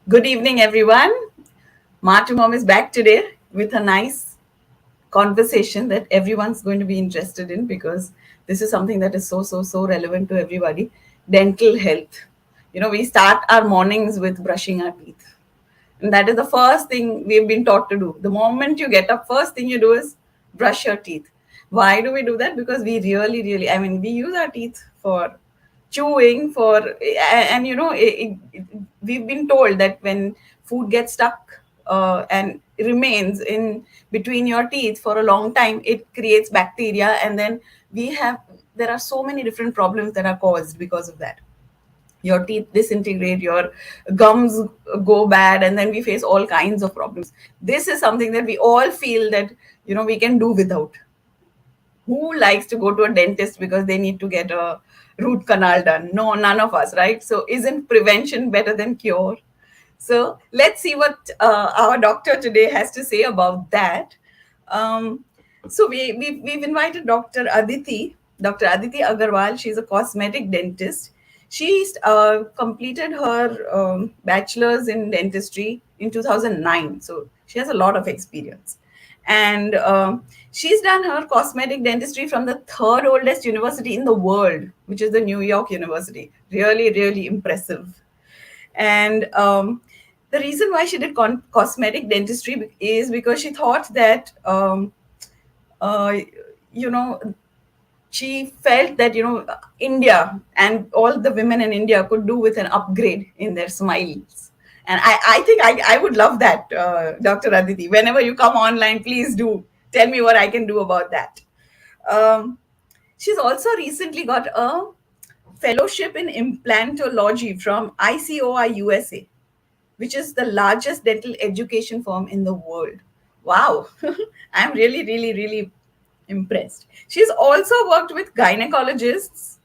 Good evening, everyone. Martu Mom is back today with a nice conversation that everyone's going to be interested in because this is something that is so relevant to everybody. Dental health. We start our mornings with brushing our teeth. And that is the first thing we've been taught to do. The moment you get up, first thing you do is brush your teeth. Why do we do that? Because we really, we use our teeth for chewing, and we've been told that when food gets stuck and remains in between your teeth for a long time, it creates bacteria, and then there are so many different problems that are caused because of that. Your teeth disintegrate, your gums go bad, and then we face all kinds of problems. This is something that we all feel that we can do without. Who likes to go to a dentist because they need to get a root canal done? No, none of us, right? So isn't prevention better than cure? So let's see what our doctor today has to say about that. So we've invited Dr. Aditi Aggarwal. She's a cosmetic dentist. She's completed her bachelor's in dentistry in 2009. So she has a lot of experience. And she's done her cosmetic dentistry from the third oldest university in the world, which is the New York University. Really impressive. And the reason why she did cosmetic dentistry is because she thought that, uh, you know, she felt that, India and all the women in India could do with an upgrade in their smiles. And I think I would love that, Dr. Aditi. Whenever you come online, please do tell me what I can do about that. Um, she's also recently got a fellowship in implantology from ICOI USA, which is the largest dental education firm in the world. Wow, I'm really impressed. She's also worked with gynecologists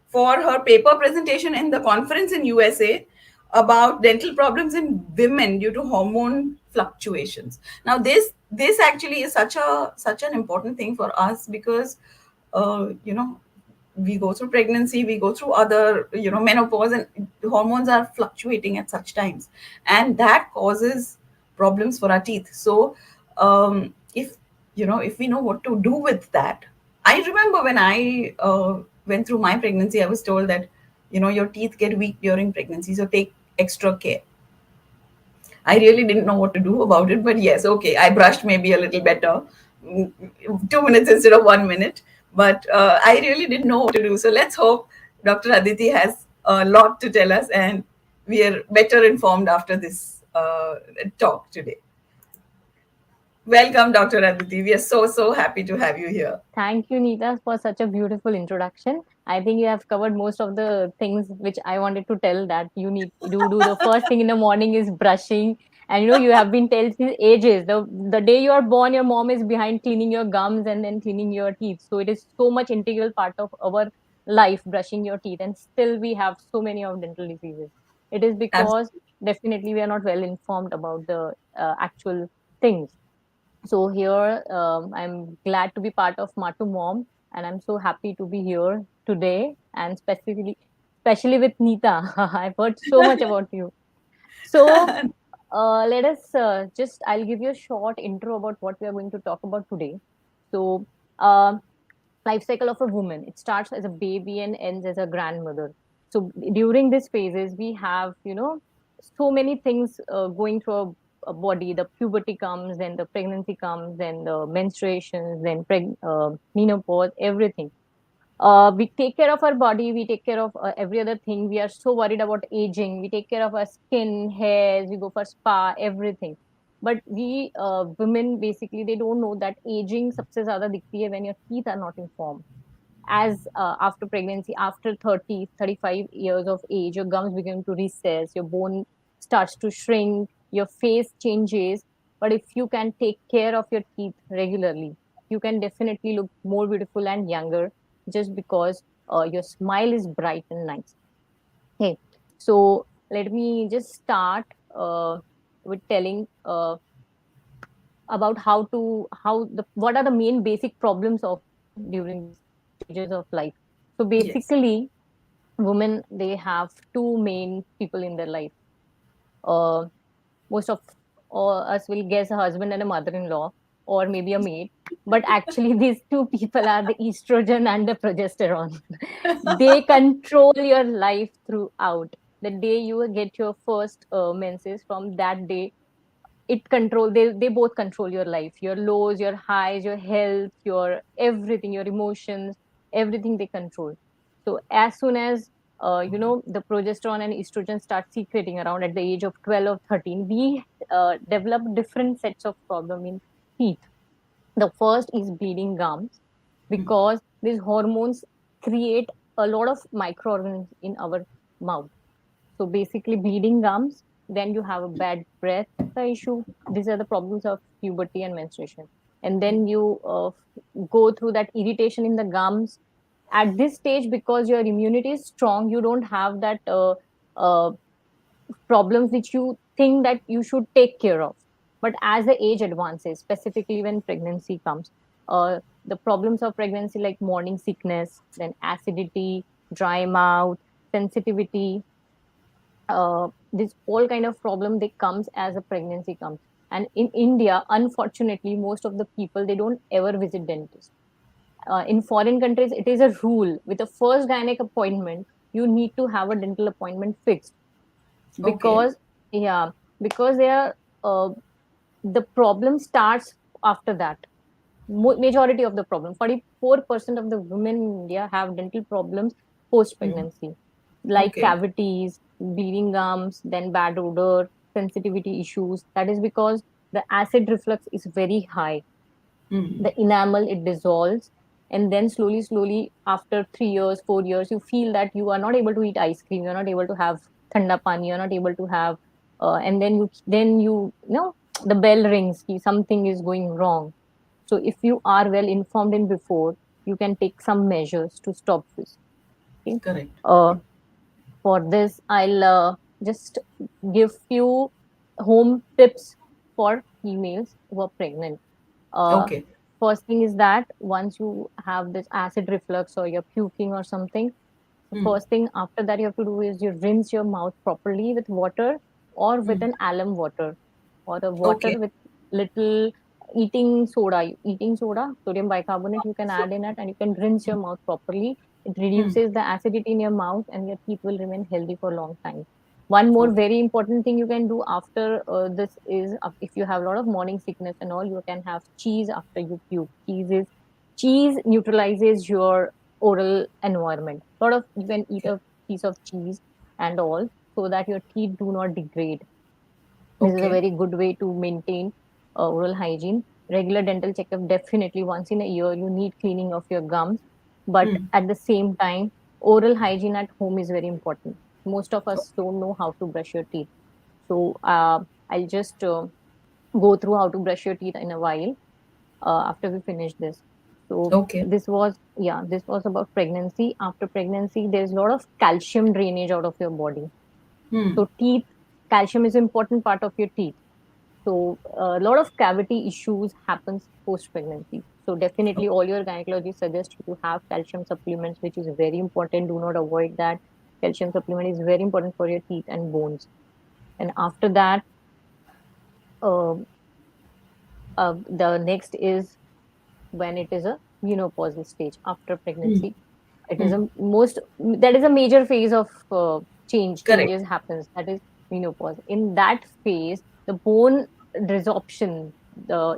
for her paper presentation in the conference in USA about dental problems in women due to hormone fluctuations. Now, this actually is such an important thing for us because, we go through pregnancy, we go through other, menopause, and hormones are fluctuating at such times, and that causes problems for our teeth. So, if we know what to do with that. I remember when I went through my pregnancy, I was told that, your teeth get weak during pregnancy, so take extra care. I really didn't know what to do about it, but yes, okay, I brushed maybe a little better, 2 minutes instead of 1 minute. But I really didn't know what to do. So let's hope Dr. Aditi has a lot to tell us, and we are better informed after this talk today. Welcome, Dr. Aditi. We are so happy to have you here. Thank you, Nita, for such a beautiful introduction. I think you have covered most of the things which I wanted to tell that you need to do. The first thing in the morning is brushing. And you have been told since ages. The day you are born, your mom is behind cleaning your gums and then cleaning your teeth. So it is so much integral part of our life, brushing your teeth. And still we have so many of dental diseases. It is because Absolutely. definitely we are not well informed about the actual things. So here, I'm glad to be part of Matu Mom, and I'm so happy to be here today, and especially with Nita. I've heard so much about you. So let us I'll give you a short intro about what we are going to talk about today. So, uh, life cycle of a woman. It starts as a baby and ends as a grandmother. So during these phases, we have, so many things going through a body. The puberty comes, then the pregnancy comes, then the menstruations, then menopause, everything. We take care of our body, we take care of every other thing. We are so worried about aging. We take care of our skin, hairs, we go for spa, everything. But we women basically they don't know that aging सबसे ज्यादा दिखती है when your teeth are not informed. As after pregnancy, after 30, 35 years of age, your gums begin to recess, your bone starts to shrink, your face changes. But if you can take care of your teeth regularly, you can definitely look more beautiful and younger just because your smile is bright and nice. Okay, so let me just start with telling about how the what are the main basic problems of women during these stages of life. So Yes. basically, women they have two main people in their life. uh, most of us will guess a husband and a mother-in-law, or maybe a maid, but actually these two people are the estrogen and the progesterone. They control your life throughout. The day you get your first menses, from that day they both control your life, your lows, your highs, your health, your everything, your emotions, everything they control. So as soon as the progesterone and estrogen start secreting around at the age of 12 or 13, we develop different sets of problem in teeth. The first is bleeding gums, because these hormones create a lot of microorganisms in our mouth. So basically, bleeding gums, then you have a bad breath issue. These are the problems of puberty and menstruation. And then you go through that irritation in the gums. At this stage, because your immunity is strong, you don't have that uh, problems which you think that you should take care of. But as the age advances, specifically when pregnancy comes, the problems of pregnancy like morning sickness, then acidity, dry mouth, sensitivity, this all kind of problem they comes as a pregnancy comes. And in India, unfortunately, most of the people, they don't ever visit dentist. In foreign countries, it is a rule, with the first gynec appointment you need to have a dental appointment fixed. Okay. Because yeah, because they are the problem starts after that. Majority of the problem, 44% of the women in India have dental problems post pregnancy, like Okay. cavities, bleeding gums, then bad odor, sensitivity issues. That is because the acid reflux is very high. The enamel, it dissolves, and then slowly after 3 years, 4 years, you feel that you are not able to eat ice cream, you're not able to have thanda pani, you're not able to have and then you know the bell rings ki something is going wrong. So if you are well informed in before, you can take some measures to stop this. Okay. Correct. uh, for this, I'll just give few home tips for females who are pregnant. uh, Okay. First thing is that once you have this acid reflux or you're puking or something, the first thing after that you have to do is you rinse your mouth properly with water, or with an alum water, or a water Okay. with little eating soda, sodium bicarbonate you can add in it, and you can rinse your mouth properly. It reduces the acidity in your mouth, and your teeth will remain healthy for a long time. One more Okay. very important thing you can do after this is, if you have a lot of morning sickness and all, you can have cheese after you puke. Cheese neutralizes your oral environment. Lot of You can eat Okay. a piece of cheese and all, so that your teeth do not degrade. This is a Okay. very good way to maintain oral hygiene. Regular dental checkup, definitely once in a year you need cleaning of your gums, but at the same time, oral hygiene at home is very important. Most of us don't know how to brush your teeth. So I'll just go through how to brush your teeth in a while, after we finish this. So Okay. this was about pregnancy. After pregnancy, there's a lot of calcium drainage out of your body. So teeth, calcium is important part of your teeth. So a lot of cavity issues happens post pregnancy. So definitely all your gynecologists suggest you to have calcium supplements, which is very important. Do not avoid that. Calcium supplement is very important for your teeth and bones. And after that, uh, the next is when it is a menopause stage after pregnancy. It is a most that is a major phase of Correct. changes happens, that is menopause. In that phase, the bone resorption,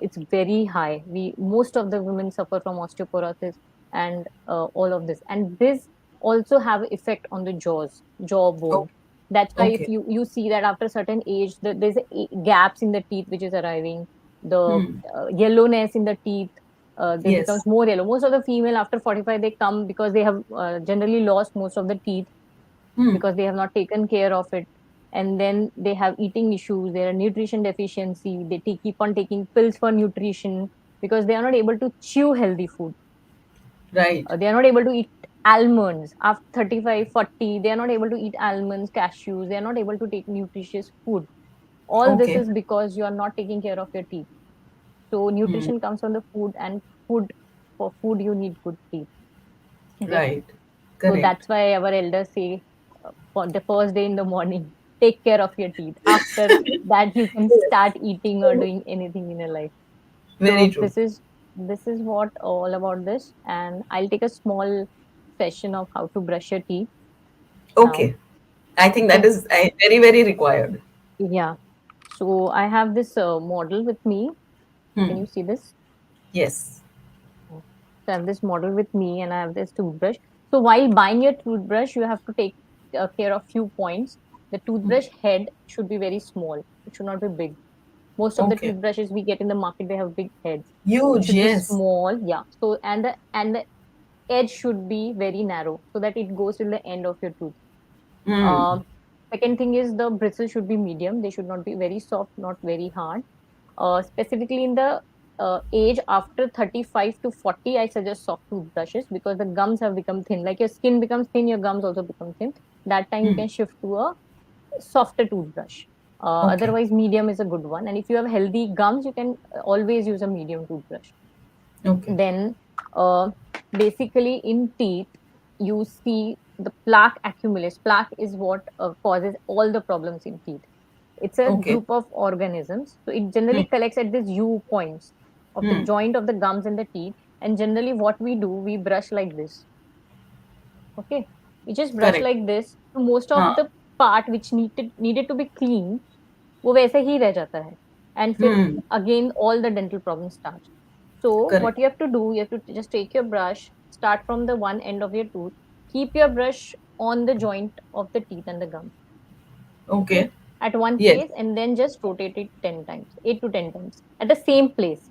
it's very high. We Most of the women suffer from osteoporosis and all of this, and this also have effect on the jawbone. Oh, That's why if okay. you see that after certain age, there's gaps in the teeth which is arriving, the yellowness in the teeth, they becomes Yes. more yellow. Most of the female after 45, they come because they have generally lost most of the teeth, because they have not taken care of it. And then they have eating issues, there are nutrition deficiency, keep on taking pills for nutrition, because they are not able to chew healthy food. Right. They are not able to eat almonds after 35, 40. They are not able to eat almonds, cashews. They are not able to take nutritious food. All this Okay. is because you are not taking care of your teeth. So nutrition comes from the food, and food for food you need good teeth. Okay. Right. So Correct. that's why our elders say, for the first day in the morning, take care of your teeth. After that, you can start eating or doing anything in your life. Very So true. this is what all about this, and I'll take a small session of how to brush your teeth now. Okay. I think that Okay. is very, very required. Yeah. So I have this model with me. Can Hmm. you see this? Yes. So I have this model with me, and I have this toothbrush. So while buying your toothbrush, you have to take care of few points. The toothbrush head should be very small. It should not be big. Most of the Okay. toothbrushes we get in the market, they have big heads. It Huge. should be Yes. small. Yeah. So and the edge should be very narrow so that it goes till the end of your tooth. Hmm. Um, Second thing is the bristles should be medium. They should not be very soft, not very hard. Specifically in the age after 35 to 40, I suggest soft toothbrushes because the gums have become thin. Like your skin becomes thin, your gums also become thin. That time you Hmm. can shift to a softer toothbrush. Okay. Otherwise, medium is a good one. And if you have healthy gums, you can always use a medium toothbrush. Okay. Then, uh, basically, in teeth, you see the plaque accumulates. Plaque is what causes all the problems in teeth. It's a Okay. group of organisms. So it Hmm. generally collects at these U points of the Hmm. joint of the gums and the teeth. And generally, what we do, we brush like this. Okay, we just brush Correct. like this. So most of हाँ. the part which needed to be clean, वो वैसे ही रह जाता है. And फिर Hmm. again all the dental problems start. So what Correct. you have to do, you have to just take your brush, start from the one end of your tooth, keep your brush on the joint of the teeth and the gum. Okay, Okay. at one Yes. place, and then just rotate it 10 times, 8 to 10 times at the same place.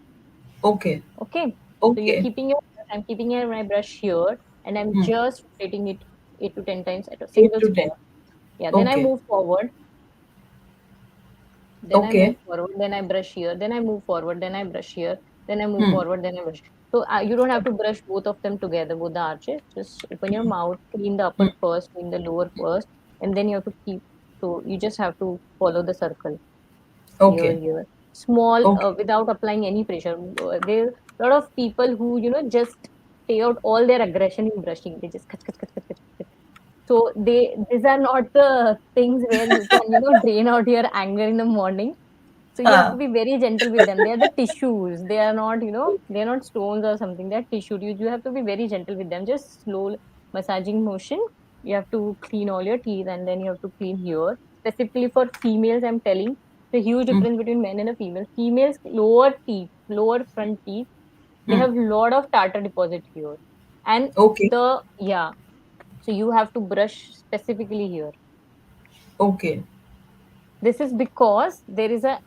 Okay. Okay, so you're Okay. keeping your, I'm keeping my brush here, and I'm Hmm. just rotating it 8 to 10 times at a Eight single to ten. spot. Yeah, then I Okay. move forward, then I move Okay. forward, then I brush here, then I move forward, then I brush here, then I move Hmm. forward, then I brush. So you don't have to brush both of them together, both the arches. Just open your mouth, clean the Hmm. upper first, clean the lower first, and then you have to keep. So you just have to follow the circle here, Okay. here. Small, Okay. without applying any pressure. There are a lot of people who, just take out all their aggression in brushing. They just cut, cut, cut, cut, cut, cut. So these are not the things where you can, drain out your anger in the morning. So you have to हाँ. be very gentle with them. They are the tissues. They are not, they are not stones or something. They are tissue. You have to be very gentle with them. Just slow massaging motion. You have to clean all your teeth, and then you have to clean here. Specifically for females, I'm telling the huge Hmm. difference between men and a female. Females lower teeth, lower front teeth, they Hmm. have lot of tartar deposit here. And Okay. yeah, so you have to brush specifically here. Okay. This is because there is a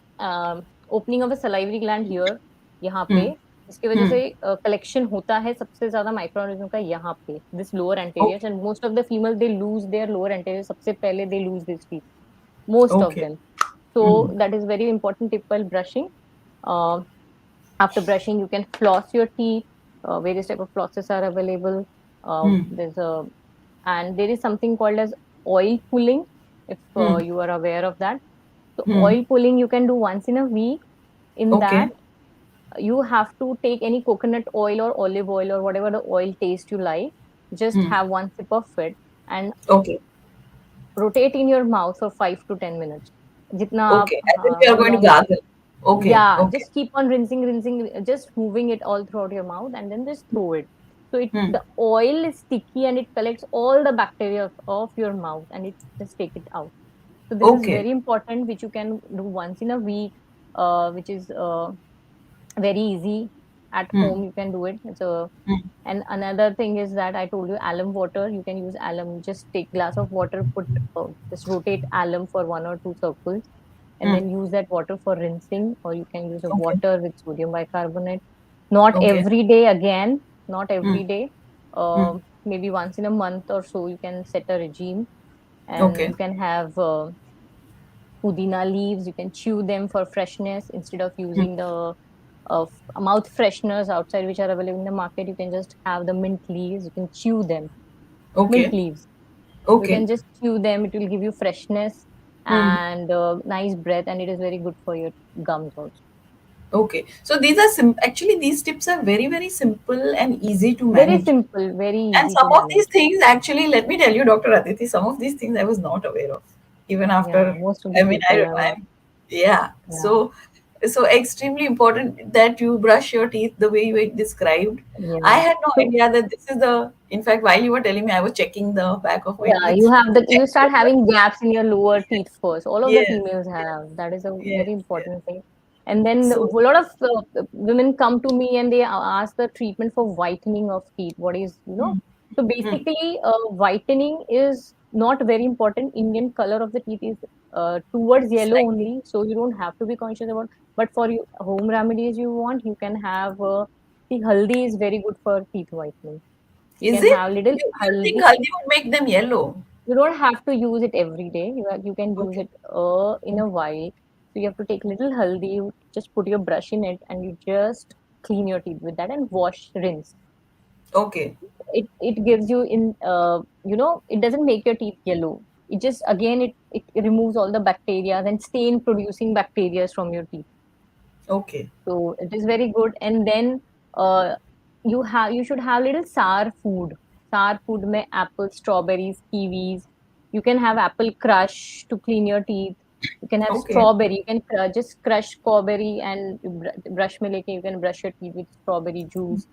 opening of a salivary gland here, यहाँ पे, Hmm. इसकी वजह Hmm. से collection होता है सबसे ज्यादा microorganism का यहाँ पे, this lower Okay. anterior, and most of the females they lose their lower anterior सबसे पहले, they lose this teeth, most of Okay. them. So Hmm. that is very important tip while brushing. uh, After brushing you can floss your teeth. Various type of flosses are available. Hmm. There's a And there is something called as oil pulling, if Hmm. you are aware of that. So Hmm. oil pulling you can do once in a week. In that, Okay. you have to take any coconut oil or olive oil or whatever the oil taste you like. Just Hmm. have one sip of it and Okay. rotate in your mouth for 5 to 10 minutes. जितना आप Okay. As if you are how going to long? gargle. Okay. Yeah, Okay. just keep on rinsing, just moving it all throughout your mouth, and then just throw it. So Hmm. the oil is sticky and it collects all the bacteria of your mouth, and it just take it out. So this is Okay. very important, which you can do once in a week, which is very easy at Hmm. home. You can do it. So, Hmm. and another thing is that I told you alum water. You can use alum. Just take glass of water, just rotate alum for 1 or 2 circles, and Hmm. then use that water for rinsing. Or you can use a Okay. water with sodium bicarbonate. Not Okay. every day again. Not Hmm. every day. Hmm. Maybe once in a month or so. You can set a regime, and Okay. you can have pudina leaves. You can chew them for freshness instead of Hmm. using the mouth fresheners outside which are available in the market. You can just have the mint leaves. You can chew them. Mint Okay. leaves. You Okay. can just chew them. It will give you freshness Hmm. and nice breath, and it is very good for your gums also. Okay. So these are actually these tips are very, very simple and easy to Very manage. simple, very And easy some to of manage. these things, actually, let me tell you, Dr. Aditi, some of these things I was not aware of. even Yeah, after. most of I the mean, people are. yeah. Yeah, So extremely important that you brush your teeth the way you described. I yeah. had no So idea that this is the. In fact, while you were telling me, I was checking the back of my yeah, teeth. you start having gaps in your lower teeth first. All of the Yes, females have. That is a yes, very yes. important thing. And then a So, lot of women come to me and they ask the treatment for whitening of teeth. What is, hmm, so hmm, basically, whitening is not very important. Indian color of the teeth is towards yellow slightly. only, so you don't have to be conscious about. But for you, home remedies you want, you can have. The haldi is very good for teeth whitening. You Is can it? have little You think haldi. haldi would make them yellow? You don't have to use it every day. You can use Okay. it in a while. So you have to take little haldi, you just put your brush in it, and you just clean your teeth with that and wash, rinse. Okay. It gives you it doesn't make your teeth yellow. It just again it removes all the bacteria and stain producing bacteria from your teeth. Okay. So it is very good. And then uh, you should have little sour food. Sour food mein apple, strawberries, kiwis. You can have apple crush to clean your teeth. You can have Okay. strawberry. You can just crush strawberry and brush mein leke you can brush your teeth with strawberry juice.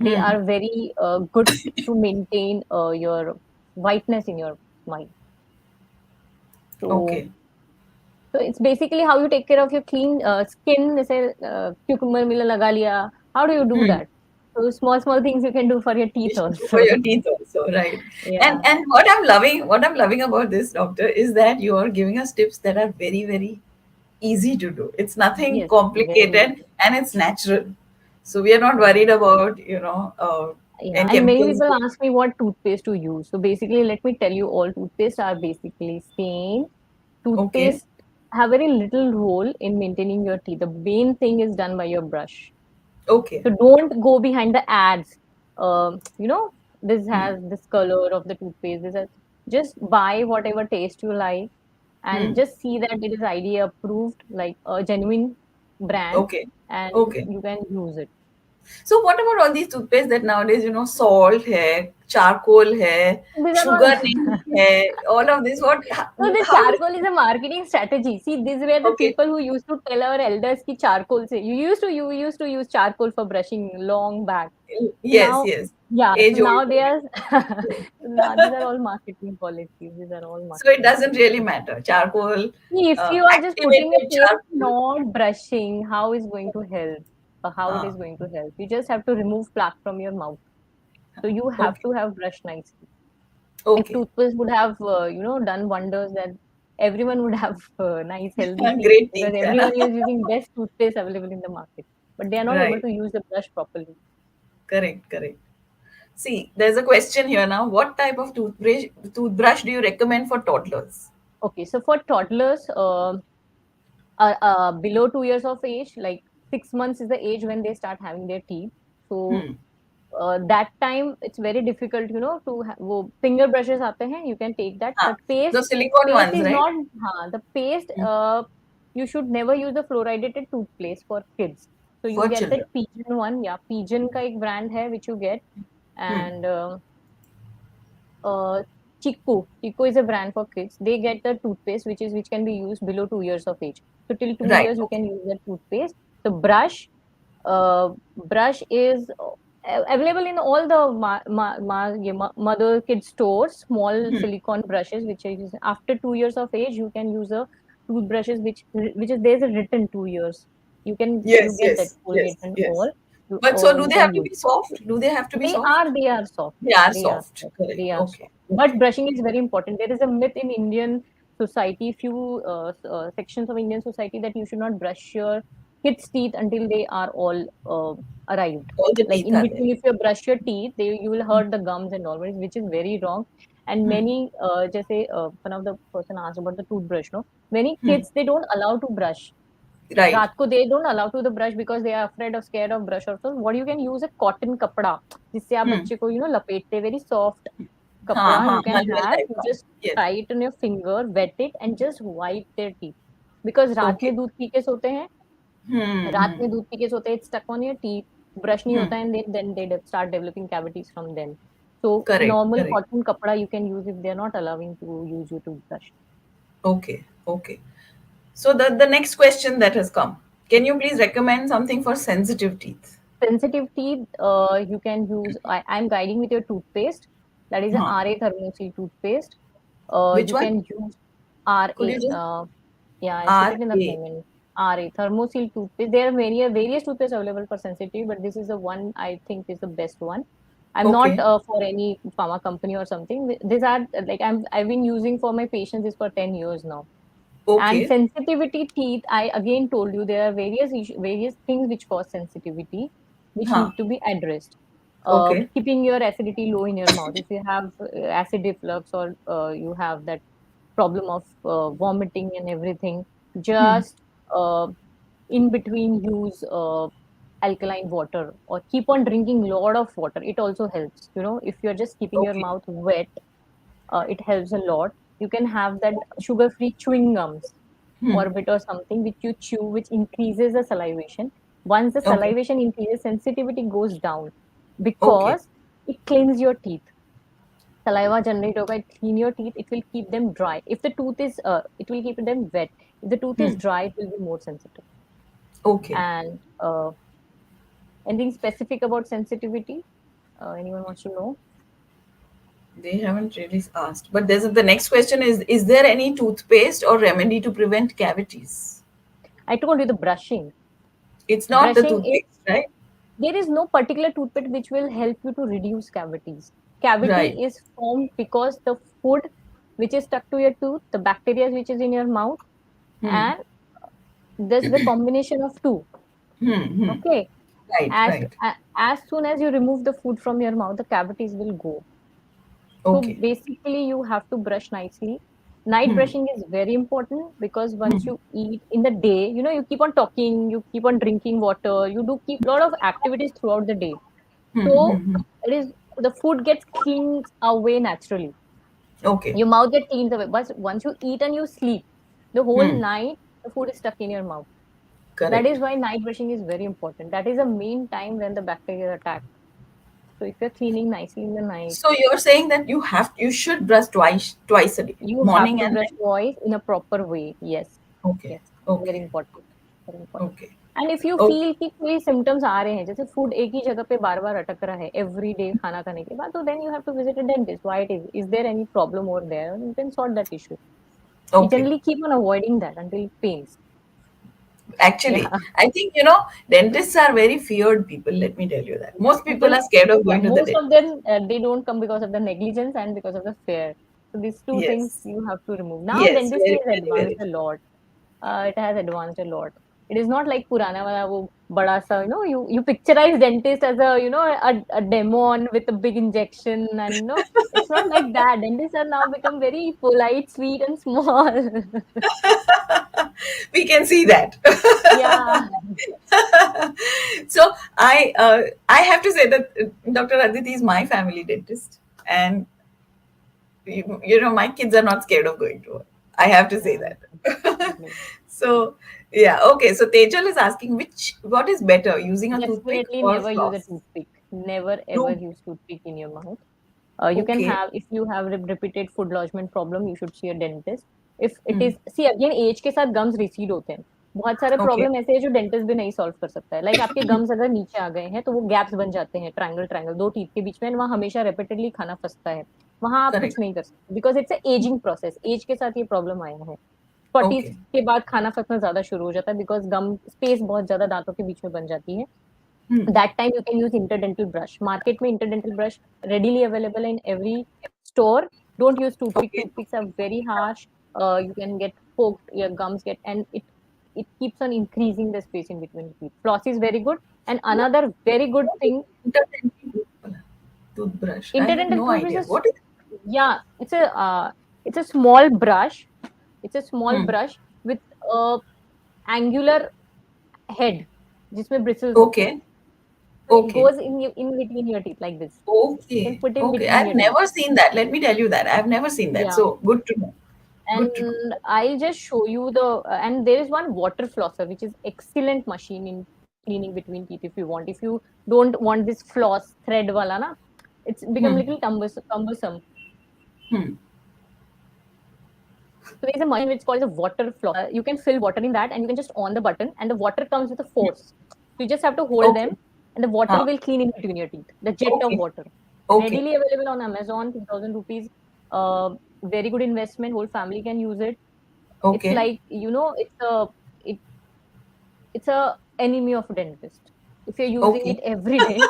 They Hmm. are very good to maintain your whiteness in your mind. So Okay. so it's basically how you take care of your clean skin. जैसे cucumber मिला लगा लिया. How do you do Hmm. that? So small small things you can do for your You teeth should do for also. your teeth also, right? Yeah. And what I'm loving about this, doctor, is that you are giving us tips that are very, very easy to do. It's nothing Yes. Very complicated easy. and it's natural. So we are not Yeah. worried about, Yeah. and And many chemicals. people ask me what toothpaste to use. So basically, let me tell you, all toothpaste are basically same. Okay. Toothpaste have very little role in maintaining your teeth. The main thing is done by your brush. Okay. So don't go behind the ads. This Hmm. has this color of the toothpaste. Just buy whatever taste you like and Hmm. just see that it is IDA approved, like a genuine brand, Okay. and Okay. you can use it. So what about all these toothpaste that nowadays, salt hai, charcoal hai, These are sugar all. nahi hai, all of this, So the how is, charcoal is a marketing strategy. See, these were the okay, people who used to tell our elders ki charcoal se. You used to use charcoal for brushing long back. So yes, now, yes, yeah, so age old. now they are, so now these are all marketing policies. These are all So it marketing doesn't policies. really matter. Charcoal, See, if you are just putting a activated paste, charcoal. not brushing, how is going to help? How it is Uh, going to help? You just have to remove plaque from your mouth. So you have okay, to have brushed nicely. If okay. toothpaste would have, done wonders, then everyone would have nice, healthy teeth Great because teeth, hai na? everyone is using best toothpaste available in the market. But they are not able Right, to use the brush properly. correct, correct. See, there's a question here now. What type of toothbrush do you recommend for toddlers? Okay, so for toddlers, below 2 years of age, like 6 months is the age when they start having their teeth. So Hmm. that time it's very difficult, to wo finger brushes aate hain, you can take that. But The paste, silicone paste ones, is right? not, the paste, Hmm. you should never use the fluoridated toothpaste for kids. So you For get that children. Pigeon one, yeah, Pigeon ka ek brand hai which you get, Hmm. and uh, Chico is a brand for kids. They get the toothpaste which can be used below 2 years of age. So till two Right. years you Okay. can use that toothpaste. The brush is available in all the mother kid stores. Small Hmm. silicone brushes, which is after 2 years of age, you can use a toothbrushes which is there's a written 2 years. You Yes, get that yes, Colgate yes, and yes. all. But so do You they can have to use. be soft? Do they have to be They soft? are, they are soft. They are They are soft. soft. Correct. They are Okay. soft. But Okay. brushing is very important. There is a myth in Indian society, few sections of Indian society, that you should not brush your kids' teeth until they are all arrived. All the Like teeth in are there. between, if you brush your teeth, you will hurt the gums and all, which is very wrong. And Hmm. many, just say, one of the person asked about the toothbrush. No, many Hmm. kids they don't allow to brush. Right. रात को they don't allow to the brush because they are afraid or scared of brush or so. What you can use a cotton कपड़ा जिससे आप Hmm. बच्चे को लपेटते, very soft हाँ कपड़ा हाँ you can मलमल have. टाइप You का. just Yes. tie it on your finger, wet it and just wipe their teeth. Because रात Okay. में दूध पी के सोते हैं, Hmm. रात Hmm. में दूध पी के सोते हैं, it's stuck on your teeth, brush नहीं Hmm. होता, and then they start developing cavities from then. So Correct. normal Correct. cotton कपड़ा you can use if they are not allowing to use your toothbrush. Okay. Okay. So the next question that has come. Can you please recommend something for sensitive teeth? Sensitive teeth, you can use, I'm guiding with your toothpaste. That is a Huh. RA thermosil toothpaste. Which You one? can use RA. Could you just Yeah, I put R it in the A? comment. RA thermosil toothpaste. There are various toothpaste available for sensitive, but this is the one I think is the best one. I'm not Okay. for any pharma company or something. These are like I've been using for my patients this for 10 years now. And Okay. sensitivity teeth, I again told you there are various things which cause sensitivity, which Huh. need to be addressed. Okay. Keeping your acidity low in your mouth. If you have acid reflux or you have that problem of vomiting and everything, Hmm. just in between use alkaline water or keep on drinking lot of water. It also helps. If you're just keeping your Okay. mouth wet, it helps a lot. You can have that sugar-free chewing gums, Hmm. orbit or something which you chew, which increases the salivation. Once the Okay. salivation increases, sensitivity goes down Okay. because it cleans your teeth. Saliva generate hoga, it clean your teeth, it will keep them dry. If the tooth is, it will keep them wet. If the tooth is Hmm. dry, it will be more sensitive. Okay. And anything specific about sensitivity? Anyone wants to know? They haven't really asked. But there's the next question is there any toothpaste or remedy to prevent cavities? I told you the brushing. It's not the Brushing is toothpaste, right? There is no particular toothpaste which will help you to reduce cavities. Right. Cavity is formed because the food which is stuck to your tooth, the bacteria which is in your mouth, Hmm. and there's the combination of two. Hmm. Hmm. Okay. Right. As Right. as soon as you remove the food from your mouth, the cavities will go. So Okay. basically, you have to brush nicely. Night Hmm. brushing is very important because once Hmm. you eat in the day, you keep on talking, you keep on drinking water, you do keep a lot of activities throughout the day. Hmm. Hmm. So Hmm. it is the food gets cleaned away naturally. Okay. Your mouth gets cleaned away. But once you eat and you sleep, the whole Hmm. night the food is stuck in your mouth. That is Correct. why night brushing is very important. That is the main time when the bacteria attack. So if you're cleaning nicely in the night, So you're saying that you should brush twice a day, you have morning to and brush night. twice in a proper way. Yes, Okay. yes, very Okay. important, very important. Okay. And if you Okay. Feel कि कोई symptoms आ रहे हैं, जैसे food एक ही जगह पे बार बार अटक रहा है एवरी डे खाना खाने के बाद, तो then you have to visit a dentist. Why is there any problem over there, you can sort that issue. You Okay. generally keep on avoiding that until it pains. Actually, Yeah. I think dentists are very feared people. Let me tell you that most people People, are scared of yeah, going to the most dentist. of them they don't come because of the negligence and because of the fear. So these two things Yes. you have to remove. Now Yes. dentistry Very, has very, advanced very a true. lot. It has advanced a lot. It is not like Purana wala wo bada sa, you picturize dentist as a demon with a big injection, and it's not like that. Dentists are now become very polite, sweet, and small. We can see that. Yeah. So I have to say that Dr. Aditi is my family dentist, and my kids are not scared of going to her. I have to say Yeah. that. Definitely. So yeah, okay. So Tejal is asking what is better, using a toothpick Definitely or never use a floss? toothpick. Never ever No. use toothpick in your mouth. You can Okay. have, if you have repeated food lodgement problem, you should see a dentist. If it Hmm. is, see again age के साथ gums recede होते हैं. बहुत सारे Okay. Problem ऐसे हैं जो dentist भी नहीं सॉल्व कर सकता है. लाइक आपके गम्स अगर नीचे आ गए हैं तो वो गैप्स बन जाते हैं, ट्रायंगल ट्रायंगल दो टीथ के बीच में, वहाँ हमेशा रिपीटेडली खाना फंसता है. वहां आप कुछ Correct. नहीं कर सकते because it's ageing process. Age के साथ ये प्रॉब्लम आया है. 40 Okay. के बाद खाना फंसना ज्यादा शुरू हो जाता है बिकॉज गम स्पेस बहुत ज्यादा दांतों के बीच में बन जाती है. Hmm. That time you can use interdental brush. Market में interdental brush readily available in every store. Don't use toothpick. Okay. Toothpicks are very harsh. You can get poked, your gums get, and it keeps on increasing the space in between teeth. Floss is very good. And another very good What is thing, interdental toothbrush? I have interdental no toothbrush idea. is, What is? yeah, it's a small brush. It's a small Hmm. brush with a angular head जिसमें bristles होते हैं. Okay. So it Okay. goes in between your teeth like this. You can Okay. put in Okay. between I've your teeth. never seen that. Let me tell you that. I've never seen that. Yeah. So good to know. Good to know. And I'll just show you and there is one water flosser, which is excellent machine in cleaning between teeth if you want. If you don't want this floss thread wala na, it's become Hmm. little cumbersome. Hmm. So there is a machine which is called a water flosser. You can fill water in that, and you can just on the button, and the water comes with a force. So you just have to hold Okay. them, and the water Huh. will clean in between your teeth. The jet of Okay. water, Okay. readily available on Amazon, 2,000 rupees. Very good investment. Whole family can use it. It's Okay. like, it, it's a enemy of dentist. If you're using it Okay. every day,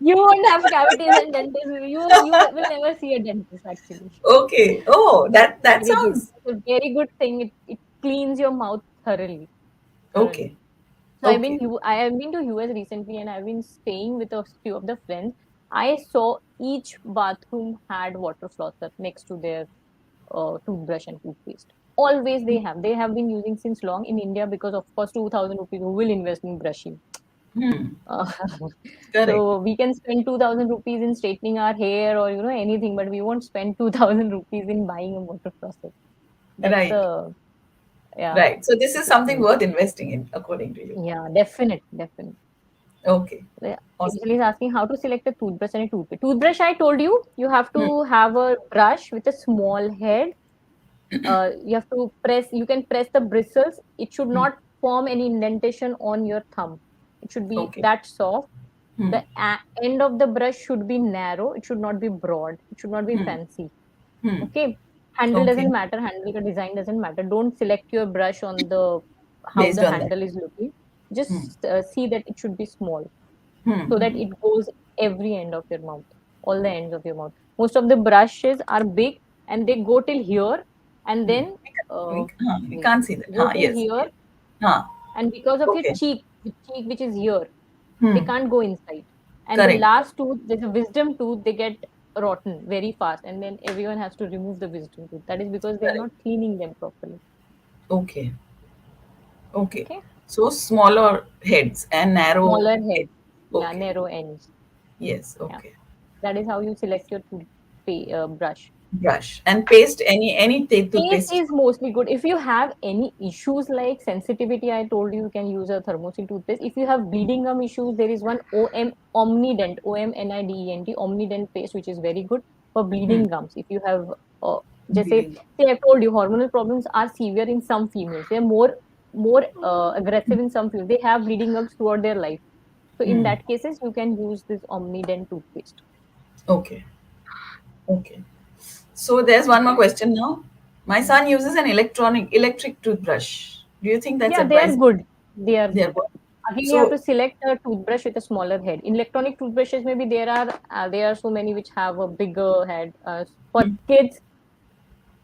you won't have cavities and dentist. You will never see a dentist actually. Okay. Oh, that Very good. sounds It's a very good thing. It cleans your mouth thoroughly. Thoroughly. okay. So Okay. I have been to US recently, and I've been staying with a few of the friends. I saw each bathroom had water flosser next to their toothbrush and toothpaste. Always they have. They have been using since long in India because of course 2,000 rupees who will invest in brushing. Hmm. Uh, Correct. so we can spend 2,000 rupees in straightening our hair or anything, but we won't spend 2,000 rupees in buying a water flosser. That's Right. a yeah, Right. So this is good something thing. worth investing in, according to you. Yeah, definite, definite. Okay. Yeah. Awesome. Usually is asking how to select a toothbrush and a toothpaste. Toothbrush, I told you, you have Hmm. to have a brush with a small head. You have to press, you can press the bristles. It should Hmm. not form any indentation on your thumb. It should be Okay. that soft. Hmm. The end of the brush should be narrow. It should not be broad. It should not be Hmm. fancy. Hmm. Okay. Handle Okay. doesn't matter. Handle the design doesn't matter. Don't select your brush on the how Based the on that. handle is looking. Hmm. Just see that it should be small Hmm. so that Hmm. it goes every end of your mouth, all the ends of your mouth. Most of the brushes are big and they go till here, and Hmm. then uh, We wait, can't see that. go Huh. till Yes. here, Yes. Huh. and because of your Okay. cheek, the cheek which is here, they Hmm. can't go inside. And the Correct. last tooth, there's a wisdom tooth, they get rotten very fast, and then everyone has to remove the wisdom tooth. That is because they are Correct. not cleaning them properly. Okay. Okay. Okay, So smaller heads and narrow smaller head. head, yeah, Okay. narrow ends. Yes. Yeah, Okay. that is how you select your brush. Brush and paste any Paste toothpaste. is mostly good. If you have any issues like sensitivity, I told you you can use a thermosil toothpaste. If you have bleeding gum issues, there is one Omnident, OMNIDENT, Omnident paste, which is very good for Hmm. bleeding gums. If you have, just Bleeding. say I told you, hormonal problems are severe in some females. They're more aggressive in some females. They have bleeding gums throughout their life. So in Hmm. that cases, you can use this Omnident toothpaste. Okay. Okay. So there's one more Okay. question now. My son uses an electric toothbrush. Do you think that's Yeah, they are advisable? good. They are They're good. good. Again, you have to So, select a toothbrush with a smaller head. In electronic toothbrushes, maybe there are so many which have a bigger head. For hmm, kids,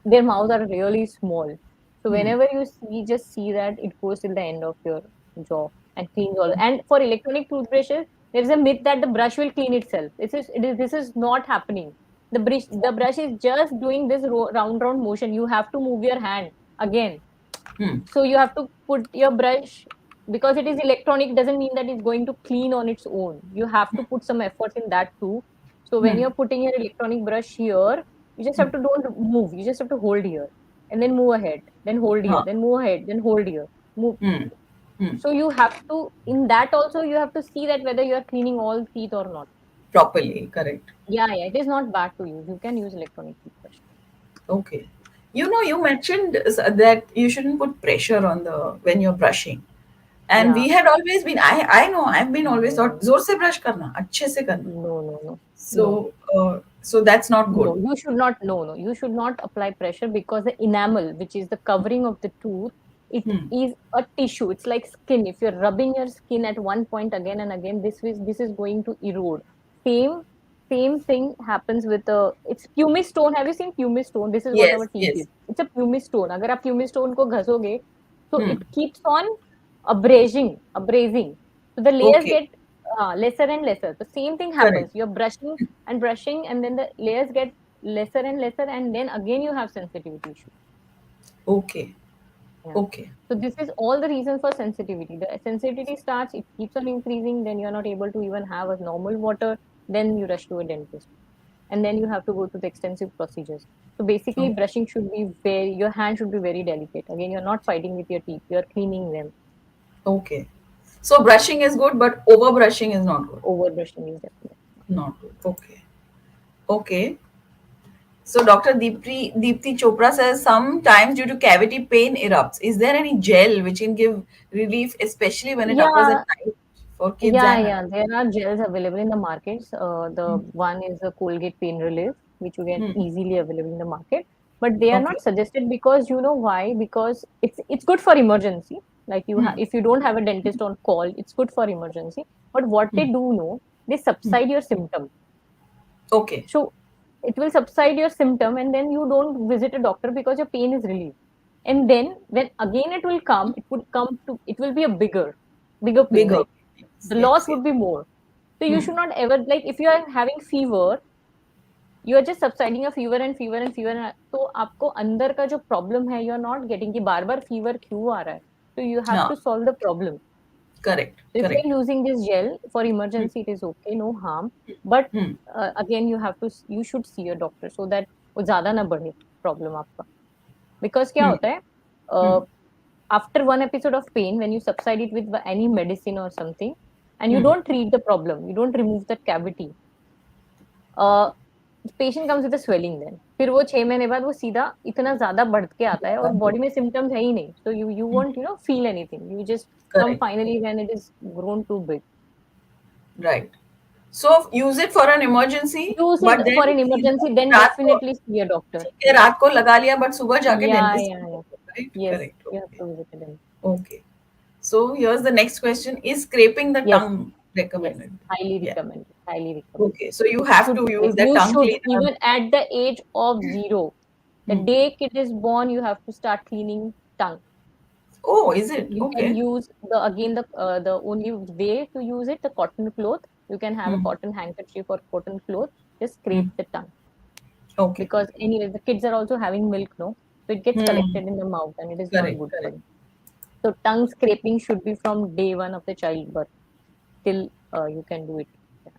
their mouths are really small. So hmm, whenever you see, just see that it goes till the end of your jaw and cleans all. And for electronic toothbrushes, there is a myth that the brush will clean itself. This is not happening. The brush is just doing this round motion. You have to move your hand again. hmm, So you have to put your brush, because it is electronic doesn't mean that it's going to clean on its own. You have to put some efforts in that too. So when hmm, you're putting your electronic brush here, you just have to don't move. You just have to hold here and then move ahead, then hold here, huh, then move ahead, then hold here. Move. hmm, hmm. So you have to, in that also you have to see that whether you are cleaning all teeth or not. Properly, correct. Yeah, yeah, it is not bad to use. You can use electronic toothbrush. Okay. You mentioned that you shouldn't put pressure on the when you're brushing. And Yeah. we had always been, I know, I've been always thought, No, जोर से brush करना, अच्छे से करना. no, no, no, no. So that's not good. No, you should not. No, no, you should not apply pressure because the enamel, which is the covering of the tooth, it Hmm. is a tissue. It's like skin. If you're rubbing your skin at one point again and again, this is going to erode. Same same thing happens with a. It's pumice stone. Have you seen pumice stone? This is what our Yes, teeth is. yes. It's a pumice stone. अगर आप pumice stone को घसोगे, so Hmm. it keeps on abrasing. So the layers Okay, get lesser and lesser. The same thing correct. happens. You're brushing, and then the layers get lesser and lesser, and then again you have sensitivity issue. Okay, Yeah. okay. So this is all the reason for sensitivity. The sensitivity starts, it keeps on increasing, then you're not able to even have a normal water, then you rush to a dentist. And then you have to go to the extensive procedures. So basically Okay. brushing should be your hand should be very delicate. Again, you're not fighting with your teeth, you're cleaning them. Okay. So brushing is good, but over brushing is not good. Over brushing is definitely. Not good. Okay. Okay. So Dr. Deepti Chopra says sometimes due to cavity pain erupts. Is there any gel which can give relief, especially when it occurs at Yeah, night for kids yeah, and yeah. There are gels available in the markets. The one is the Colgate Pain Relief, which you get hmm. easily available in the market. But they are Okay. not suggested because you know why? Because it's good for emergency. Like Hmm. if you don't have a dentist on call, it's good for emergency. But what they Hmm. do know, they Hmm. subside your symptom. Okay. So it will subside your symptom, and then you don't visit a doctor because your pain is relieved. And then when again it will come, it will be a bigger pain. Bigger. Like Yes. the Yes. loss Yes. would be more. So you Hmm. should not ever, like if you are having fever, you are just subsiding a fever and fever and fever. तो आपको अंदर का जो problem है, you are not getting कि बार बार fever क्यों आ रहा है. So you have Yeah. to solve the problem. Correct. So if Correct. you're using this gel for Hmm. emergency, it is okay, no harm. But Hmm. again, you should see a doctor so that वो ज्यादा ना बढ़े problem आपका. Because क्या Hmm. होता है, Hmm. uh, after one episode of pain, when you subside it with any medicine or something, and you Hmm. don't treat the problem, you don't remove that cavity, patient comes with swelling then फिर वो 6 महीने बाद वो सीधा इतना ज्यादा बढ़ के आता है और बॉडी में सिम्टम्स है ही नहीं so you Hmm. Won't feel anything you just come Correct. Finally when it is grown too big Right. So use it for an emergency, use it but for then an सीधा emergency then रात को definitely C a doctor ठीक है रात को लगा लिया but सुबह जाके या डेंटिस्ट या या right yes correct you have okay to visit them okay so here's the next question, is scraping the yes tongue yes recommended? Yeah. Highly recommended Okay, so you have to use the you tongue should cleaner. even at the age of 0 the Hmm. day kid is born you have to start cleaning tongue. Oh, is it You can okay? use the only way to use it the cotton cloth. You can have a Hmm. cotton handkerchief or cotton cloth. Just Hmm. scrape the tongue Okay. because anyway the kids are also having milk, no, so it gets Hmm. collected in the mouth and it is not Correct, good for correct. them. So tongue scraping should be from day one of the childbirth till you can do it. Yeah,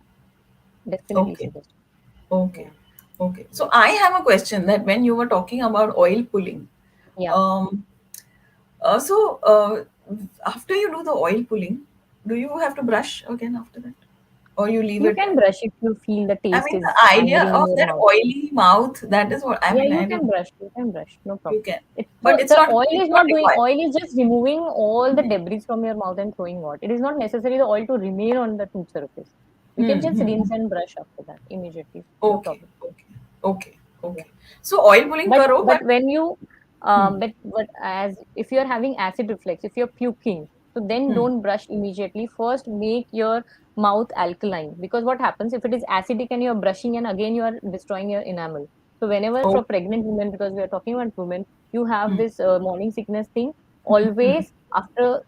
definitely Okay, suggest. okay, Yeah, okay. So I have a question that when you were talking about oil pulling, yeah. um, so after you do the oil pulling, do you have to brush again after that, or you leave You it? can brush if you feel the I taste mean, is the idea lingering in of your that mouth. oily mouth, that is what I Yeah, mean. I don't. you can brush, no You problem. can, It's but so the oil it's is not not doing, required. oil is just removing all the debris from your mouth and throwing out. It is not necessary the oil to remain on the tooth surface. You can just Hmm. rinse and brush after that immediately. No Okay, problem. okay, okay, Yeah. okay. So oil pulling karo, But but when you hmm, but as if you're having acid reflux, if you're puking, so then hmm, don't brush immediately. First make your mouth alkaline because what happens if it is acidic and you're brushing and again you are destroying your enamel. So whenever for oh, pregnant women, because we are talking about women, you have hmm, this morning sickness thing. hmm, Always after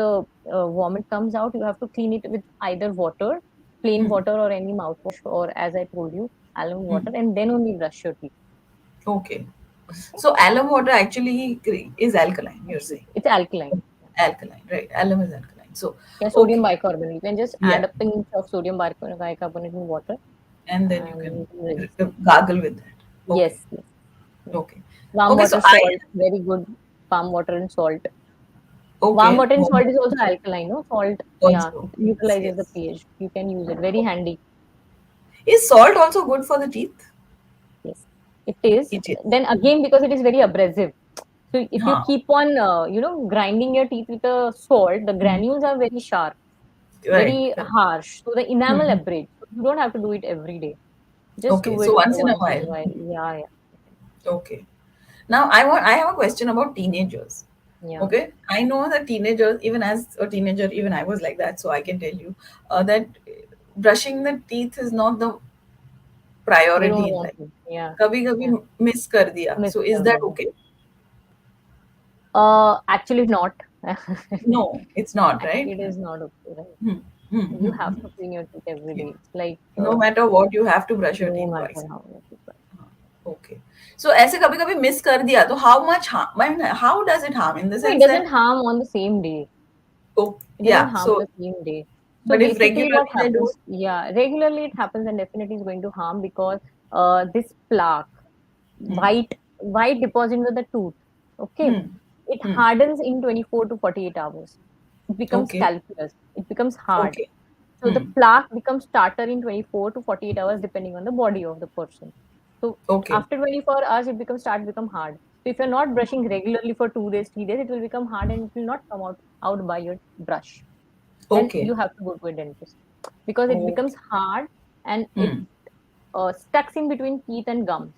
the vomit comes out, you have to clean it with either water, plain hmm, water, or any mouthwash, or as I told you, alum hmm. water, and then only brush your teeth. Okay. Okay? So alum water actually is alkaline. You're saying It's alkaline. alkaline, right? Alum is alkaline. So Yeah, sodium okay, bicarbonate. You can just yeah, add a pinch of sodium bicarbonate in water and then you and can you can rinse. gargle with that. Okay, Yes, yes, yes. okay, Warm okay. So water, I salt, very good. Warm water and salt. Warm okay. water and salt is also Homework alkaline, no? Salt, yeah, also it yes, neutralizes the yes. pH. You can use it. Very Okay. handy. Is salt also good for the teeth? Yes, it is. It is. Then again, because it is very abrasive. So if you Huh. keep on, grinding your teeth with a salt, the Hmm. granules are very sharp, Correct, very correct. harsh. So the enamel Hmm. abrades. So you don't have to do it every day. Just Okay, do so it once in a once in a while. while. Yeah, yeah, Okay. Now I have a question about teenagers. yeah. Okay, I know that teenagers, even as a teenager, even I was like that, so I can tell you that brushing the teeth is not the They priority don't in want life. to. Yeah, कभी yeah. कभी miss कर दिया. Miss So is कर that देते हैं. okay? Actually not. No, it's not, Actually, right? it is not okay, right? Hmm. Hmm. You Hmm. have Hmm. to clean your teeth every Yeah. day. It's like No matter what, you have to brush your no teeth matter twice. how much you try. Okay. So ऐसे कभी कभी miss कर दिया तो how much harm? I mean, how does it harm in the No, it sense that doesn't harm on the same day. oh It doesn't yeah, harm so the same day. So but if basically, what regularly they do happens? Yeah, regularly it happens, and definitely is going to harm because this plaque, hmm, white deposit into the tooth. Okay, hmm, it hmm. hardens in 24 to 48 hours. It becomes Okay, calculus. It becomes hard. okay. So the Hmm. plaque becomes starter in 24 to 48 hours depending on the body of the person. So Okay. after 24 hours, it becomes start become hard. So if you're not brushing regularly for 2 days, 3 days, it will become hard and it will not come out by your brush. Then Okay. you have to go to a dentist because it becomes Okay. hard and it Hmm. stucks in between teeth and gums.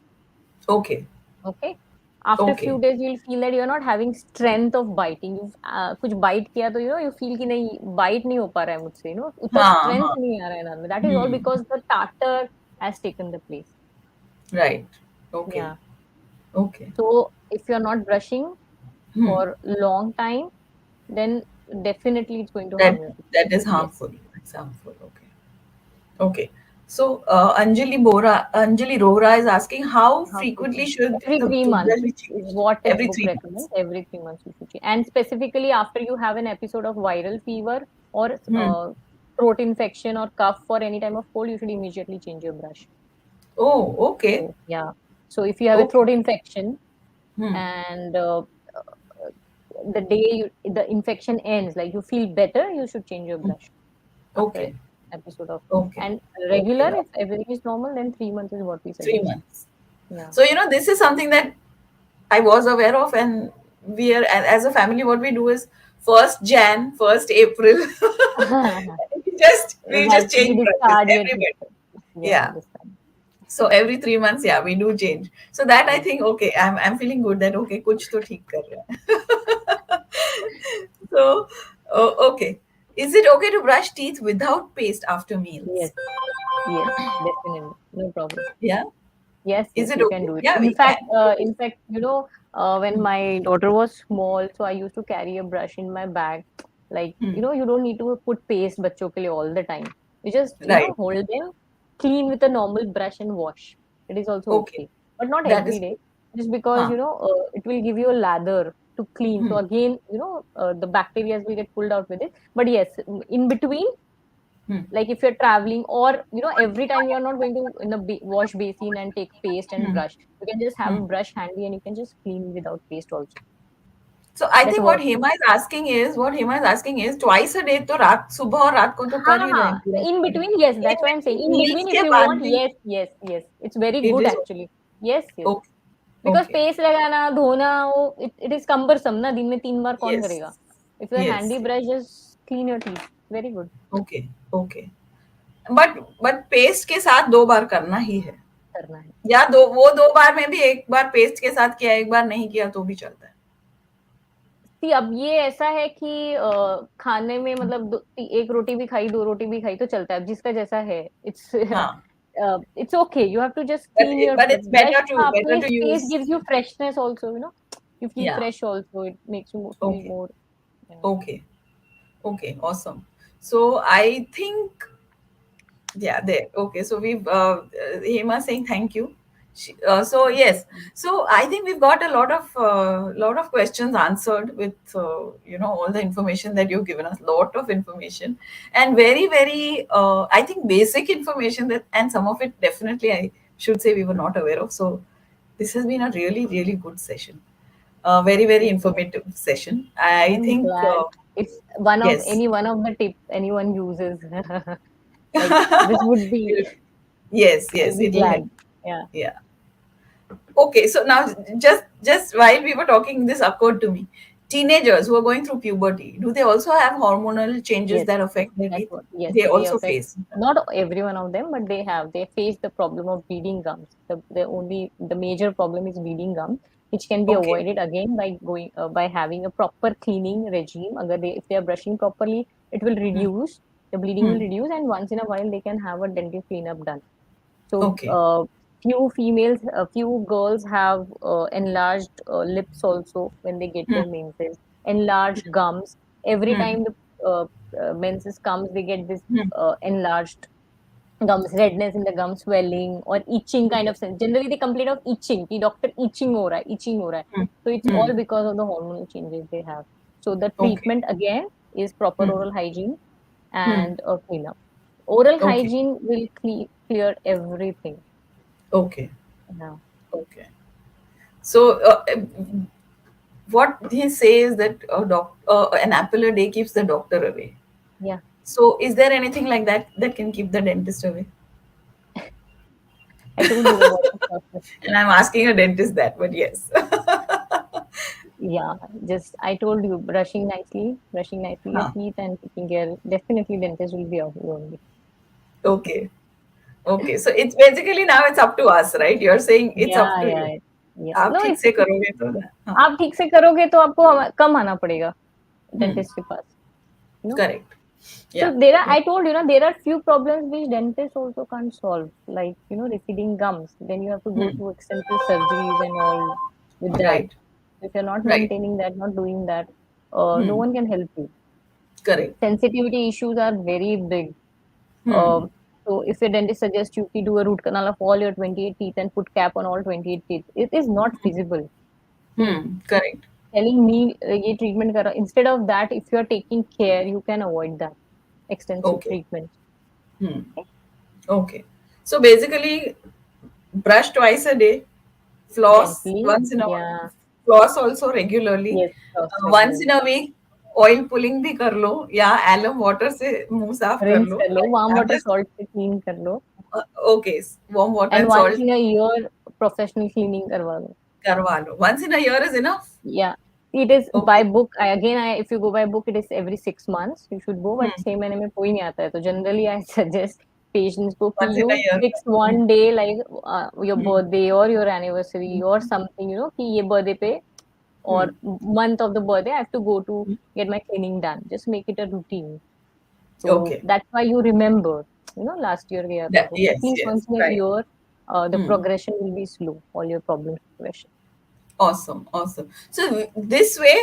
Okay. Okay. After few Okay. days, you'll feel that you're not having strength of biting. You've कुछ bite किया तो you feel कि नहीं bite नहीं हो पा रहा है मुझसे, उतना हाँ strength हाँ. नहीं आ रहा है दांत में. That is all Hmm. because the tartar has taken the place. Right. Okay. Yeah. Okay. So if you're not brushing Hmm. for long time, then definitely it's going to That harm your teeth. that is Yes. harmful. It's harmful. Okay. Okay. So Anjali Rohra is asking how How frequently frequent? should Every the 3 months toothbrush be is changed? what Every textbook three recommends. months. Every 3 months you should change. And specifically after you have an episode of viral fever or Hmm. throat infection or cough or any time of cold, you should immediately change your brush. Oh, okay. So yeah. So if you have a Okay. throat infection Hmm. and the day the infection ends, like you feel better, you should change your Hmm. brush after Okay. episode of Okay. and Okay. regular if everything is normal, then 3 months is what we Three suggest. months. Yeah. So, this is something that I was aware of, and as a family, what we do is first Jan, first April, You we have just to change brushes, discard your everybody. toothpaste. Yeah, I Yeah. understand. So every 3 months, yeah, we do change. So that I Yes. think, okay, I'm feeling good that okay, कुछ तो ठीक कर रहा है. So, okay. Is it okay to brush teeth without paste after Yes. meals? Yes. Definitely. No problem. Yeah. Yes, Is yes, it you can okay? do it. Yeah, we can. In fact, when my daughter was small, so I used to carry a brush in my bag. Like, Hmm. you don't need to put paste बच्चों के लिए all the time. You just, Right. hold them, clean with a normal brush and wash. It is also Okay. okay, but not That every is. day. Just because, Huh. it will give you a lather to clean. Hmm. So again, the bacteria will get pulled out with it. But yes, in between, Hmm. like if you're traveling or every time you're not going to in the wash basin and take paste and Hmm. brush, you can just have Hmm. a brush handy and you can just clean without paste also. So I That's think what what. Hema is asking is twice a day तो रात सुबह और रात को तो कर हाँ ही रहे हैं हाँ, पूरा in दिन. between, yes, In that's why I'm saying between in meals between if के you बाद want, भी yes, yes, yes, it's very it good is actually. Yes, yes, okay. because Okay. paste लगाना धोना वो it is cumbersome ना, दिन में 3 बार कौन Yes. करेगा. If you're Yes. handy brush, just clean your teeth. Very good. Okay. Okay. But paste के साथ 2 बार करना ही है. करना है. या 2 बार में भी एक बार पेस्ट के साथ किया, एक बार नहीं किया तो भी चलता है. सी अब ये ऐसा है कि खाने में मतलब एक रोटी भी खाई 2 रोटी भी खाई तो चलता है, अब जिसका जैसा है. इट्स हाँ. It's okay, you have to just But clean your but it's brush. हाँ, better to paste use. Gives you freshness also, you feel Yeah. Fresh also, it makes you feel Okay. More. Okay. Okay. Awesome. So I think yeah, there. Okay, so we've Hema saying thank you. So yes, so I think we've got a lot of questions answered with all the information that you've given us. Lot of information and very I think basic information that, and some of it definitely I should say we were not aware of. So this has been a really good session. Very informative session. I I'm think glad if one of yes. any one of the tips anyone uses like this would be, Yes, I'll yes, be it'll help. glad. Yeah. Yeah. Okay, so now just while we were talking, this occurred to me. Teenagers who are going through puberty, do they also have hormonal changes Yes. that affect their That's teeth? what, yes, They they also affect face. not every one of them, but they face the problem of bleeding gums. The major problem is bleeding gums, which can be Okay. avoided again by going by having a proper cleaning regime. If they are brushing properly, it will Hmm. reduce, the bleeding will Hmm. reduce, and once in a while they can have a dental cleanup done. So Okay. few girls have enlarged lips also when they get Hmm. their menses, enlarged gums. Every Hmm. time the menses comes, they get this Hmm. enlarged gums, redness in the gum, swelling or itching kind Okay. of sense. Generally, they complain of itching. कि doctor itching हो रहा है, itching हो रहा है. Hmm. So it's Hmm. all because of the hormonal changes they have. So the Okay. treatment again is proper Hmm. oral hygiene Hmm. and a cleanup. Oral Okay. hygiene will clear everything. Okay. Yeah. Okay. So what he says that an apple a day keeps the doctor away. Yeah. So is there anything like that that can keep the dentist away? I told you about the process. And I'm asking a dentist that, but yes. Yeah, just I told you, brushing nicely your Huh. teeth and taking care. Definitely, dentist will be out only. Okay. Okay. So it's basically now it's up to us, right? You're saying it's up Yeah, to yeah, you. yeah. आप No, ठीक it's से करोगे तो ना हाँ आप ठीक से करोगे तो आपको कम आना पड़ेगा हम्म डेंटिस्ट के पास. You know. करेक्ट So या there are, या I told you, there are few problems which dentists also can't solve, like receding gums. Then you have to go hmm through extensive surgeries and all with that. Right If you're not right maintaining that, not doing that, no hmm one can help you. Correct Sensitivity issues are very big. Hmm Um, so if your dentist suggests you to do a root canal of all your 28 teeth and put cap on all 28 teeth, it is not feasible. See, correct telling me ये treatment करो, instead of that, if you are taking care, you can avoid that extensive okay treatment. Hmm okay so basically brush twice a day, floss Gently, once in a yeah, floss also regularly, yes, cross once in regularly. a week oil pulling भी कर लो या alum water से मुंह साफ कर Rinse लो कर लो, warm water दैट salt से clean कर लो, okay warm water and and once salt in a year professional cleaning करवा लो. करवा लो once in a year is enough Yeah, it is by okay book. If you go by book, it is every 6 months. You should go, but hmm. 6 महीने में कोई नहीं आता है. तो generally, I suggest patients को कि once in you a year fix hmm. one day like your Hmm. birthday or your anniversary or something. कि ये birthday पे or Hmm. month of the birthday, I have to go to Hmm. get my cleaning done. Just make it a routine. So Okay, that's why you remember. Last year गया था that तो at yes least yes once in a right year, the hmm. progression will be slow. All your problems progression. Awesome, awesome. So this way,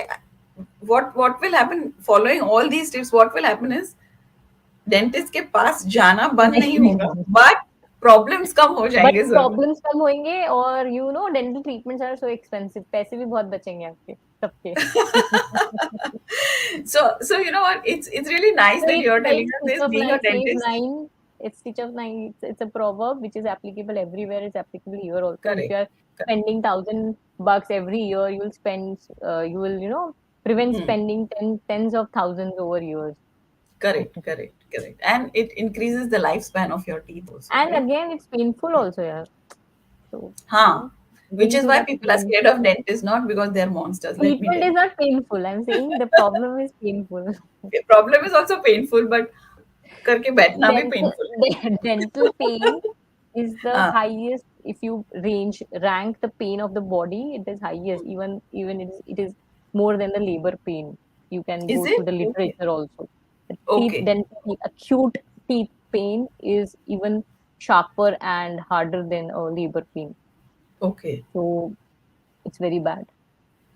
what will happen following all these tips? What will happen is dentist के पास जाना बंद नहीं होगा but problems कम हो but जाएंगे जरूर problems कम होंगे और dental treatments are so expensive पैसे भी बहुत बचेंगे आपके सबके so you know what it's really nice So that it's you're like telling us stitch this of being a nine says dentist nine. It's stitch of nine. It's a proverb which is applicable everywhere. It's applicable here also. If correct you are correct spending $1,000 every year, you will spend. You will prevent hmm. spending tens of thousands over years. correct and it increases the lifespan of your teeth also And right again, it's painful also, yeah. So huh which going is through why that people are pain. scared of dentists not because they're monsters let me Treatment tell is you not painful. I'm saying the problem is painful. the problem is also painful but करके बैठना भी dental painful dental pain is the हाँ highest. If you rank the pain of the body, it is highest. Even it is more than the labor pain. You can is go through it the okay literature also. The teeth okay dental acute teeth pain is even sharper and harder than a labor pain. okay So it's very bad.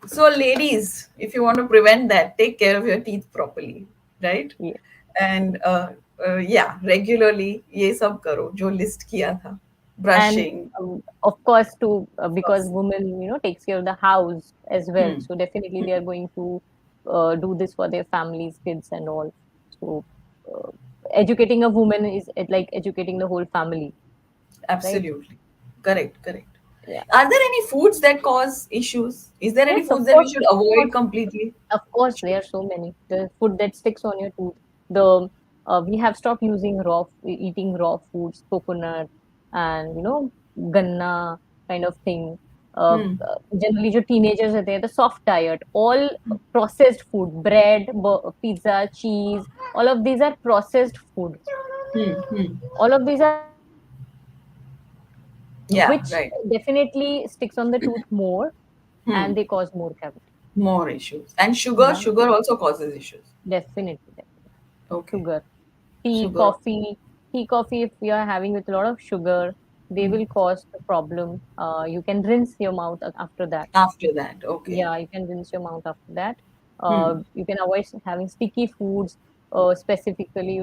So, ladies, if you want to prevent that, take care of your teeth properly, right? Yeah. And yeah, regularly ये सब करो जो list किया था, And brushing, of course too, because floss. women takes care of the house as well, Hmm. so definitely they are going to do this for their families, kids and all. So uh, educating a woman is like educating the whole family, right? Absolutely, correct. Yeah. Are there any foods that cause issues? Is there any Yes, of foods that we course, should of course. avoid completely? Of course, there are so many. The food that sticks on your tooth. The We have stopped using eating raw foods, coconut, and ganna kind of thing. Hmm. Generally, जो teenagers रहते हैं, the soft diet, all processed food, bread, pizza, cheese, all of these are processed food. Hmm. All of these are Yeah, which right. definitely sticks on the tooth more, Hmm. and they cause more cavity. More issues. And sugar, Yeah, sugar also causes issues. definitely. Okay. Sugar. tea, Sugar. coffee, if you are having with a lot of sugar, they Hmm. will cause a problem. You can rinse your mouth after that. After that, okay. Yeah, you can rinse your mouth after that. Hmm. You can avoid having sticky foods, specifically,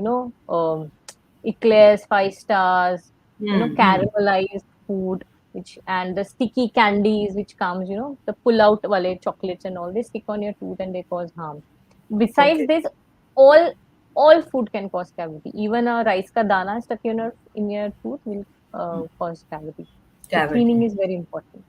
eclairs, 5 stars, Hmm. caramelized food, which and the sticky candies which comes, the pull out wale chocolates and all, they stick on your tooth and they cause harm. Besides Okay. this, all all food can cause cavity. Even a rice ka dana stuck in your tooth will cause cavity. So cleaning Cavity. is very important.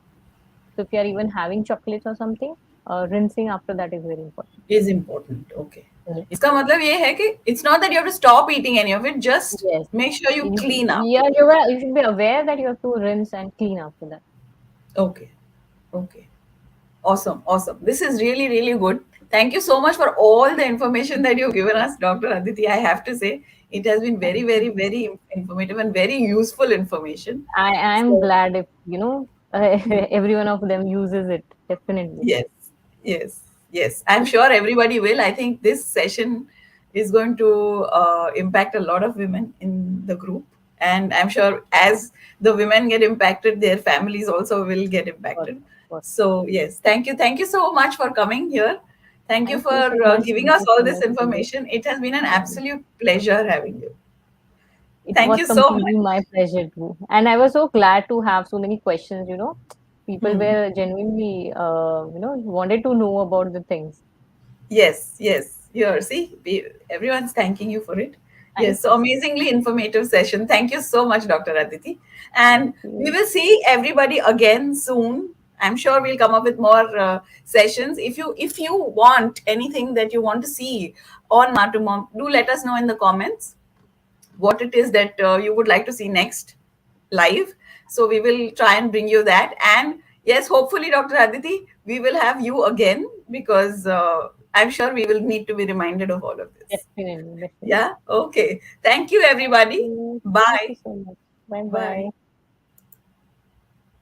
So if you are even having chocolates or something, rinsing after that is very important. is important. Okay. Yes. इसका मतलब ये है कि it's not that you have to stop eating any of it. Just Yes. make sure you clean up. Yeah, you should be aware that you have to rinse and clean after that. Okay. Okay. Awesome. Awesome. This is really, really good. Thank you so much for all the information that you've given us, Dr. Aditi. I have to say, it has been very, Thank very, you. very informative and very useful information. I'm So, glad if every one of them uses it, definitely. yes, yes, yes. I'm sure everybody will. I think this session is going to impact a lot of women in the group. And I'm sure as the women get impacted, their families also will get Of impacted. course. So, yes, thank you. Thank you so much for coming here. Thank you Thank for you so much. giving Thank us you all so this much. information. It has been an And absolute pleasure having you. it Thank was you so completely much. my pleasure too. And I was so glad to have so many questions. People Hmm. were genuinely, wanted to know about the things. Yes, yes. Here, see, everyone's thanking you for it. Thank Yes, you. so amazingly informative session. Thank you so much, Dr. Aditi. Thank And we you. will see everybody again soon. I'm sure we'll come up with more sessions. If you want anything that you want to see on Matumom, do let us know in the comments what it is that you would like to see next live. So we will try and bring you that. And yes, hopefully, Dr. Aditi, we will have you again because I'm sure we will need to be reminded of all of this. Definitely, definitely. Yeah. Okay. Thank you, Thank everybody. you. Thank you Bye. so much. Bye Bye. bye.